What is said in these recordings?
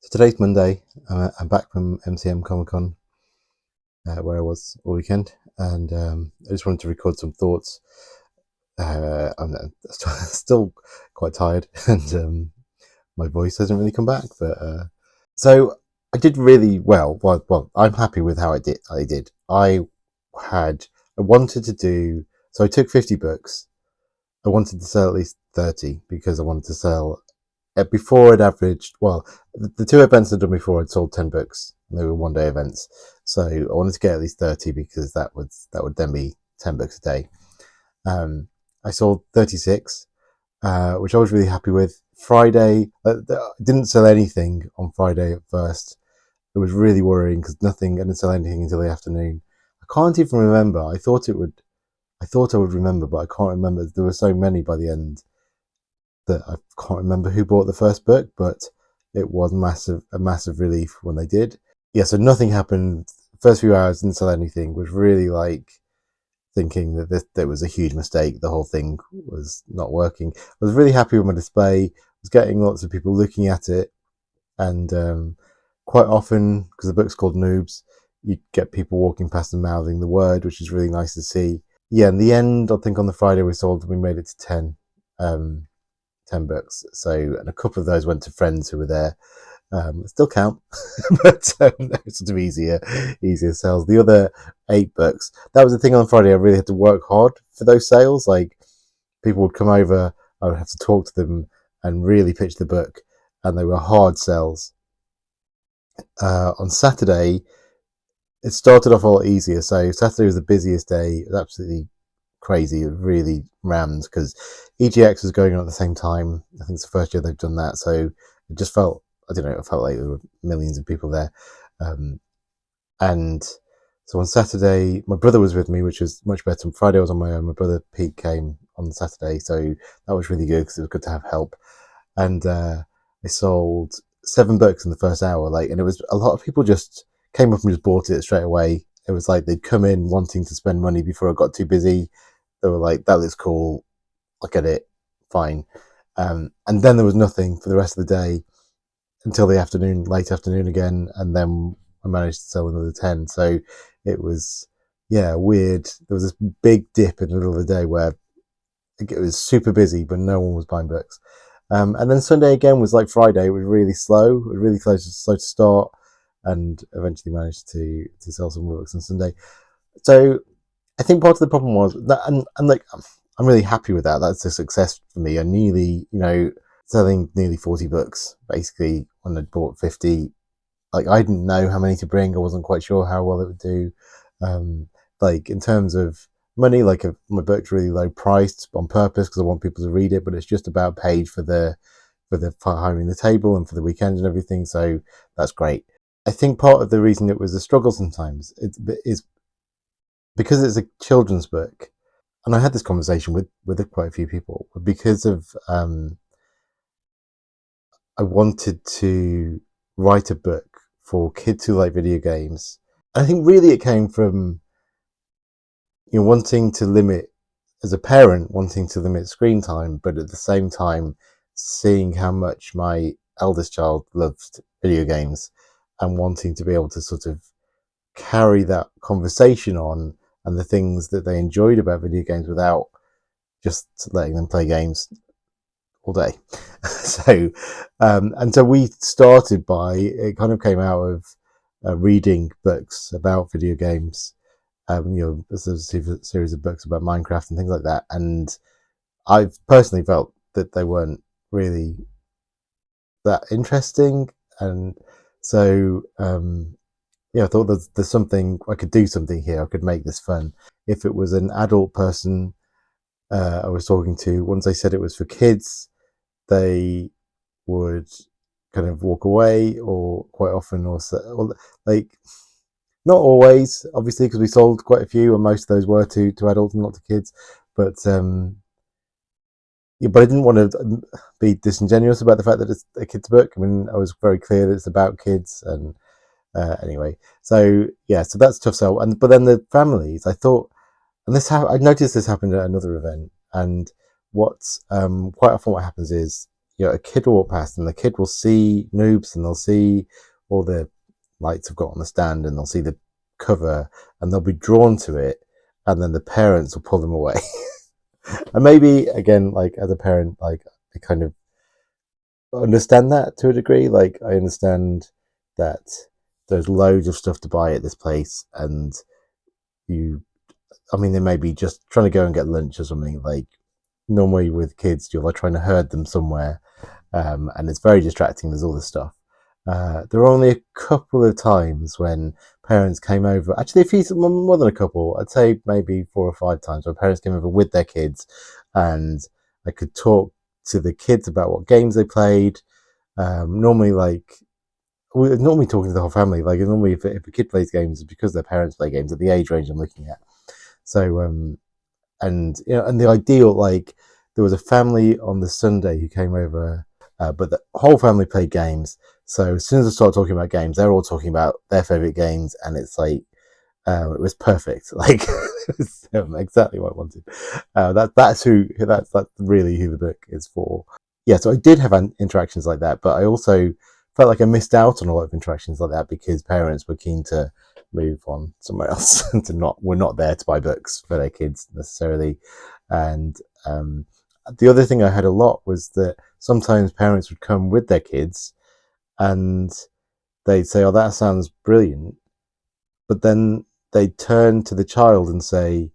So today's Monday. I'm back from MCM Comic Con, where I was all weekend, and I just wanted to record some thoughts. I'm still quite tired, and my voice hasn't really come back. But so I did really well. Well, I'm happy with how I did. I wanted to do. So I took 50 books. I wanted to sell at least 30 because I wanted to sell before it averaged, well, the two events I'd done before, I'd sold 10 books, and they were one-day events. So I wanted to get at least 30 because that would then be 10 books a day. I sold 36, which I was really happy with. Friday, I didn't sell anything on Friday at first. It was really worrying because I didn't sell anything until the afternoon. I can't even remember. I thought I would remember, but I can't remember. There were so many by the end that I can't remember who bought the first book, but it was a massive relief when they did. Yeah, so nothing happened. First few hours didn't sell anything. Was really like thinking that there was a huge mistake. The whole thing was not working. I was really happy with my display. I was getting lots of people looking at it, and quite often, because the book's called Noobs, you get people walking past and mouthing the word, which is really nice to see. Yeah, in the end, I think on the Friday we made it to 10. 10 books. So, and a couple of those went to friends who were there. Still count, but sort of easier sales. The other 8 books, that was the thing on Friday. I really had to work hard for those sales. Like people would come over, I would have to talk to them and really pitch the book, and they were hard sells. On Saturday, it started off a lot easier. So Saturday was the busiest day. It was absolutely crazy. It really rammed because EGX was going on at the same time. I think it's the first year they've done that, so it just felt, I don't know, it felt like there were millions of people there. And so on Saturday, my brother was with me, which was much better. On Friday, I was on my own. My brother Pete came on Saturday, so that was really good because it was good to have help. And I sold 7 books in the first hour, and it was a lot of people just came up and just bought it straight away. It was like they'd come in wanting to spend money before it got too busy. They were like, "That looks cool. I'll get it. Fine." And then there was nothing for the rest of the day until the afternoon, late afternoon again, and then I managed to sell another 10. So it was, yeah, weird. There was this big dip in the middle of the day where it was super busy, but no one was buying books. And then Sunday again was like Friday. It was really slow. It was really slow to start, and eventually managed to sell some books on Sunday. So I think part of the problem was that, and like I'm really happy with that. That's a success for me. I nearly, selling nearly 40 books basically when I'd bought 50. Like I didn't know how many to bring. I wasn't quite sure how well it would do. Like in terms of money, like my book's really low priced on purpose because I want people to read it, but it's just about paid for the hiring the table and for the weekend and everything. So that's great. I think part of the reason it was a struggle sometimes is because it's a children's book, and I had this conversation with quite a few people because of I wanted to write a book for kids who like video games. And I think really it came from wanting to limit, as a parent, wanting to limit screen time, but at the same time seeing how much my eldest child loved video games and wanting to be able to sort of carry that conversation on and the things that they enjoyed about video games without just letting them play games all day. So we started by, it kind of came out of reading books about video games. There's a series of books about Minecraft and things like that. And I've personally felt that they weren't really that interesting. And so, I thought there's something, I could do something here. I could make this fun. If it was an adult person I was talking to, once I said it was for kids, they would kind of walk away, or quite often, or like, not always, obviously, because we sold quite a few, and most of those were to adults and not to kids. But but I didn't want to be disingenuous about the fact that it's a kid's book. I mean, I was very clear that it's about kids, and anyway, so that's a tough sell. But then the families, I thought, and I noticed this happened at another event, and quite often what happens is, a kid will walk past and the kid will see Noobs and they'll see all the lights I've got on the stand and they'll see the cover and they'll be drawn to it, and then the parents will pull them away. And maybe again, like as a parent, like I kind of understand that to a degree. Like I understand that there's loads of stuff to buy at this place, and you, I mean, they may be just trying to go and get lunch or something. Like normally with kids, you're like trying to herd them somewhere, and it's very distracting. There's all this stuff. There were only a couple of times when parents came over. Actually, a few more than a couple. I'd say maybe 4 or 5 times when parents came over with their kids, and I could talk to the kids about what games they played. Normally, like we're normally talking to the whole family. Like normally, if a kid plays games, it's because their parents play games at the age range I'm looking at. So, and and the ideal, like there was a family on the Sunday who came over, but the whole family played games. So as soon as I started talking about games, they're all talking about their favorite games, and it's like it was perfect. Like it was exactly what I wanted. That's really who the book is for. Yeah, so I did have interactions like that, but I also felt like I missed out on a lot of interactions like that because parents were keen to move on somewhere else and we're not there to buy books for their kids necessarily. And the other thing I had a lot was that sometimes parents would come with their kids and they'd say, "Oh, that sounds brilliant," but then they'd turn to the child and say,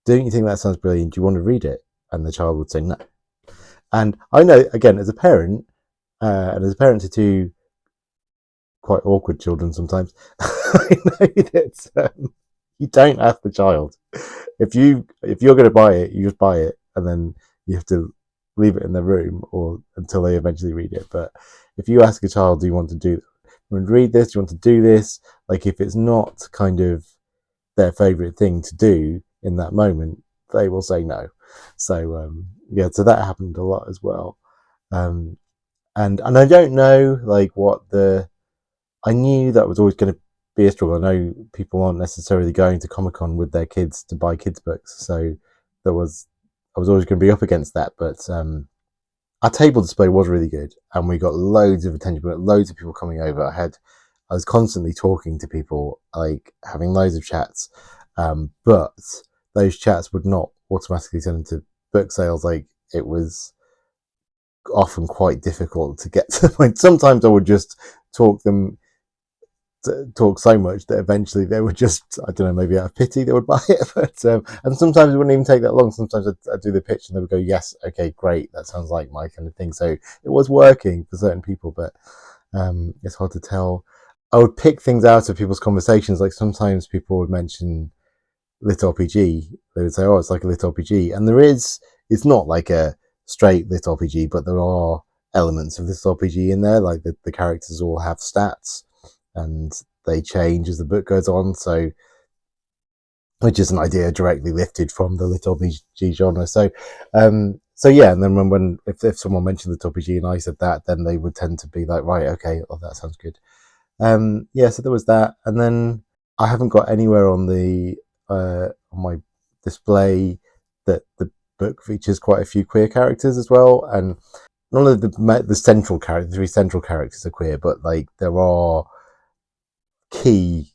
"Don't you think that sounds brilliant? Do you want to read it?" And the child would say no. And I know, again, as a parent, and as a parent to two quite awkward children sometimes, I know that you don't ask the child. If you're going to buy it, you just buy it, and then you have to leave it in their room or until they eventually read it. But if you ask a child, "Do you want to read this? Do you want to do this?" Like if it's not kind of their favorite thing to do in that moment, they will say no. So yeah, so that happened a lot as well. Um, and I don't know like what I knew that was always going to be a struggle. I know people aren't necessarily going to Comic Con with their kids to buy kids books, so I was always going to be up against that. But our table display was really good, and we got loads of attention. We got loads of people coming over. I was constantly talking to people, like having loads of chats, but those chats would not automatically turn into book sales. Like it was often quite difficult to get to the point. Sometimes I would just talk so much that eventually they would just, I don't know, maybe out of pity they would buy it. But and sometimes it wouldn't even take that long. Sometimes I'd do the pitch and they would go, "Yes, okay, great, that sounds like my kind of thing." So it was working for certain people, but it's hard to tell. I would pick things out of people's conversations. Like sometimes people would mention lit RPG. They would say, "Oh, it's like a lit RPG," and it's not like a straight lit RPG, but there are elements of this RPG in there. Like the characters all have stats and they change as the book goes on. So, which is an idea directly lifted from the lit RPG genre. So yeah, and then if someone mentioned lit RPG and I said that, then they would tend to be like, "Right, okay, oh, that sounds good." Yeah, so there was that, and then I haven't got anywhere on on my display that the book features quite a few queer characters as well, and none of the central characters, the 3 central characters are queer, but like there are key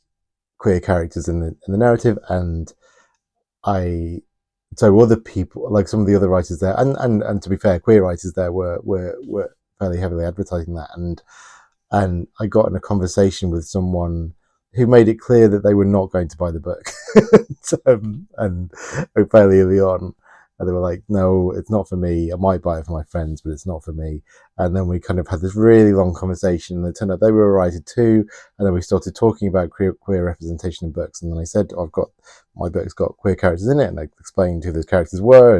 queer characters in the narrative, and I so other people like some of the other writers there, and to be fair, queer writers there were fairly heavily advertising that, and I got in a conversation with someone who made it clear that they were not going to buy the book, and fairly early on, and they were like, "No, it's not for me. I might buy it for my friends, but it's not for me." And then we kind of had this really long conversation, and it turned out they were a writer too. And then we started talking about queer representation in books, and then I said, "I've got my book's got queer characters in it," and I explained who those characters were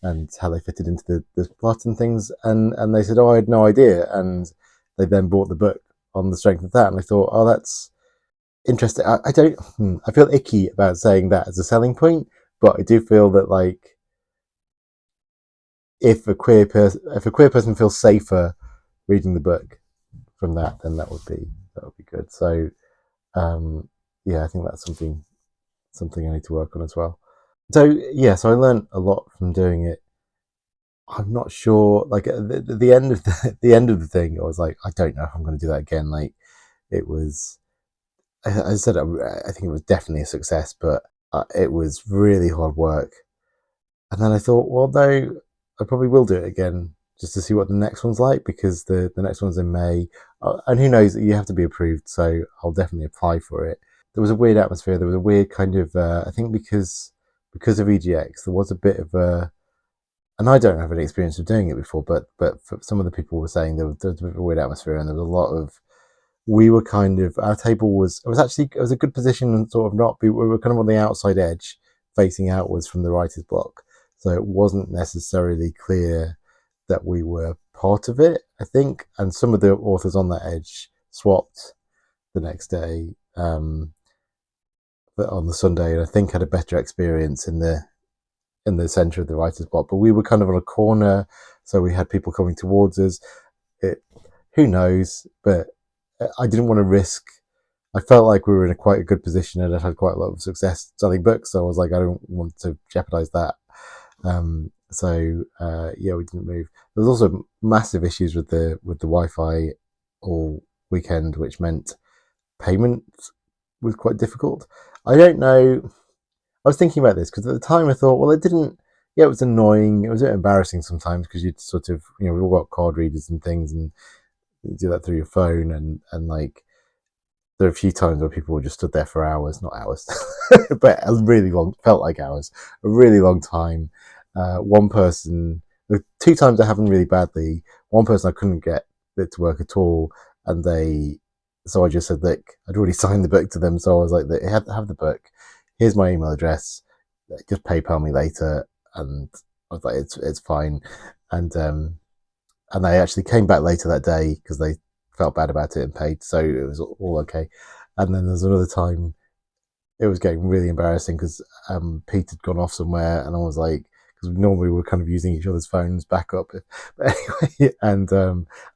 and how they fitted into the plot and things, and they said, "Oh, I had no idea," and they then bought the book on the strength of that, and I thought, "Oh, that's interesting." I don't. I feel icky about saying that as a selling point, but I do feel that like if a queer person feels safer reading the book from that, then that would be good. So yeah, I think that's something I need to work on as well. So yeah, so I learned a lot from doing it. I'm not sure. Like at the end of the end of the thing, I was like, I don't know if I'm going to do that again. Like it was, I said, I think it was definitely a success, but it was really hard work. And then I thought, well, no, I probably will do it again just to see what the next one's like, because the next one's in May, and who knows, you have to be approved, so I'll definitely apply for it. There was a weird atmosphere. There was a weird kind of, I think because of EGX, there was a bit of a, and I don't have any experience of doing it before, but for some of the people were saying there was a bit of a weird atmosphere, and there was a lot of, we were kind of, our table was, it was a good position and sort of not, we were kind of on the outside edge facing outwards from the writer's block, so it wasn't necessarily clear that we were part of it, I think. And some of the authors on that edge swapped the next day, on the Sunday, and I think had a better experience in the center of the writer's block. But we were kind of on a corner, so we had people coming towards us. Who knows? But I didn't want to risk. I felt like we were in quite a good position and I had quite a lot of success selling books, so I was like, I don't want to jeopardize that. Yeah, we didn't move. There was also massive issues with the Wi-Fi all weekend, which meant payment was quite difficult. I don't know. I was thinking about this because at the time I thought, well, it didn't. Yeah, it was annoying. It was a bit embarrassing sometimes because you'd sort of, we've all got card readers and things, and you do that through your phone, and like there are a few times where people just stood there for hours, not hours, but a really long, felt like hours, a really long time. One person, the two times that happened really badly, one person I couldn't get it to work at all, and so I just said, look, I'd already signed the book to them, so I was like, have the book, here's my email address, just PayPal me later, and I was like, it's fine, and they actually came back later that day because they felt bad about it and paid, so it was all okay. And then there's another time it was getting really embarrassing because Pete had gone off somewhere, and I was like, because normally we're kind of using each other's phones backup, but anyway, and I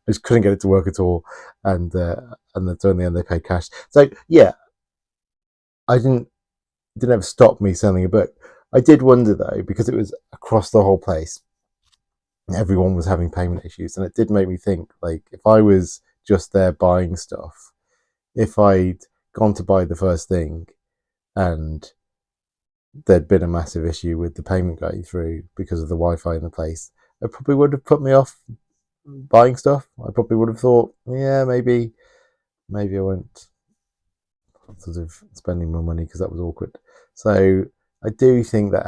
just couldn't get it to work at all, and then so in the end they paid cash. So yeah, I didn't ever stop me selling a book. I did wonder though, because it was across the whole place, everyone was having payment issues, and it did make me think, like, if I was just there buying stuff, if I'd gone to buy the first thing and there'd been a massive issue with the payment going through because of the Wi-Fi in the place, it probably would have put me off buying stuff. I probably would have thought, yeah, maybe I won't sort of spending more money because that was awkward. So I do think that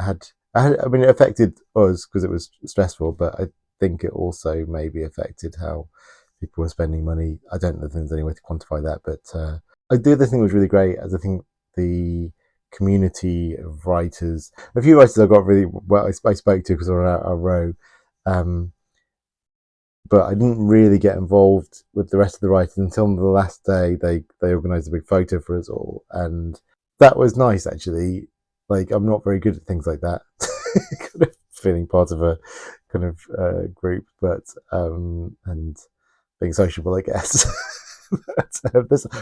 I mean, it affected us because it was stressful, but I think it also maybe affected how people were spending money. I don't know if there's any way to quantify that, but I do. The thing was really great, as I think the community of writers, a few writers I got really well, I spoke to because they were on our row, but I didn't really get involved with the rest of the writers until the last day. They organised a big photo for us all, and that was nice actually. Like, I'm not very good at things like that, kind of feeling part of a kind of group, but and being sociable, I guess.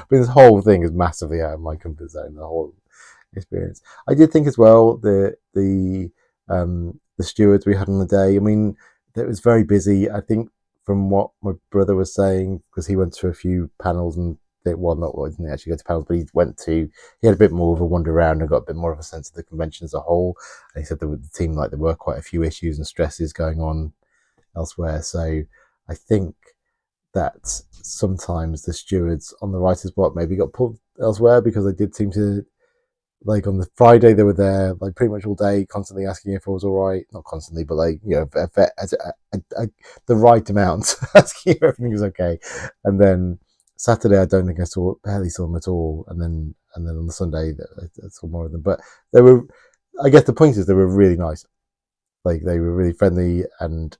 This whole thing is massively out of my comfort zone. The whole experience. I did think as well the stewards we had on the day. I mean, it was very busy. I think from what my brother was saying, because he went to a few panels and didn't actually go to panels, but he had a bit more of a wander around and got a bit more of a sense of the convention as a whole. And he said that with the team, like, there were quite a few issues and stresses going on elsewhere. So I think that sometimes the stewards on the writer's block maybe got pulled elsewhere, because they did seem to, like, on the Friday they were there like pretty much all day, constantly asking if I was all right. Not constantly, but like, the right amount, asking if everything was okay. And then Saturday, I don't think barely saw them at all. And then on the Sunday, I saw more of them. But they were, I guess the point is, they were really nice. Like, they were really friendly, and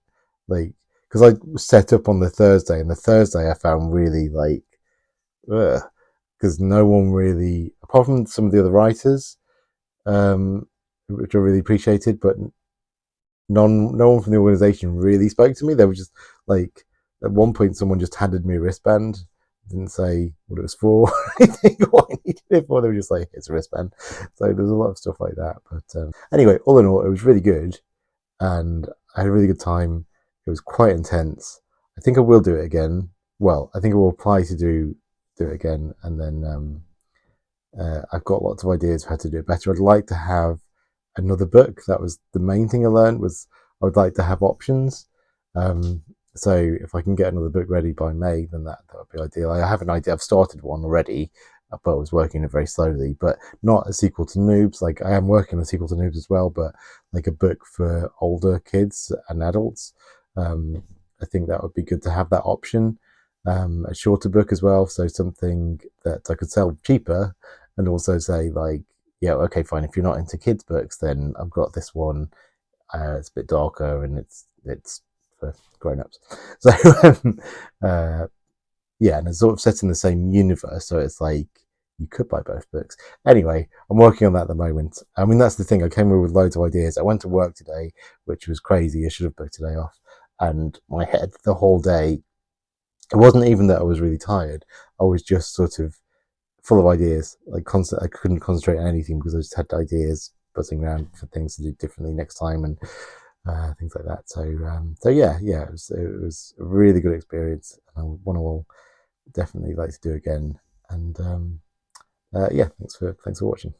like, because I was set up on the Thursday, and the Thursday I found really like, because no one really, apart from some of the other writers, which I really appreciated, but no one from the organisation really spoke to me. They were just like, at one point, someone just handed me a wristband, didn't say what it was for, or anything, what I needed it for. They were just like, it's a wristband. So there's a lot of stuff like that. But anyway, all in all, it was really good, and I had a really good time. It was quite intense. I think I will do it again. Well, I think I will apply to do it again, and then I've got lots of ideas of how to do it better. I'd like to have another book. That was the main thing I learned, was I would like to have options. Um, so if I can get another book ready by May, then that would be ideal. I have an idea. I've started one already, but I was working it very slowly. But not a sequel to Noobs. Like, I am working on a sequel to Noobs as well, but like a book for older kids and adults. I think that would be good to have that option. A shorter book as well, so something that I could sell cheaper, and also say, like, yeah, okay, fine. If you're not into kids books, then I've got this one. It's a bit darker, and it's for grown-ups. So yeah, and it's sort of set in the same universe, so it's like you could buy both books. Anyway, I'm working on that at the moment. I mean, that's the thing. I came up with loads of ideas. I went to work today, which was crazy. I should have booked today off, and my head the whole day. It wasn't even that I was really tired. I was just sort of full of ideas. Like, constant, I couldn't concentrate on anything because I just had ideas buzzing around for things to do differently next time, and things like that. So yeah, it was a really good experience, and I want to definitely like to do again. And yeah, thanks for watching.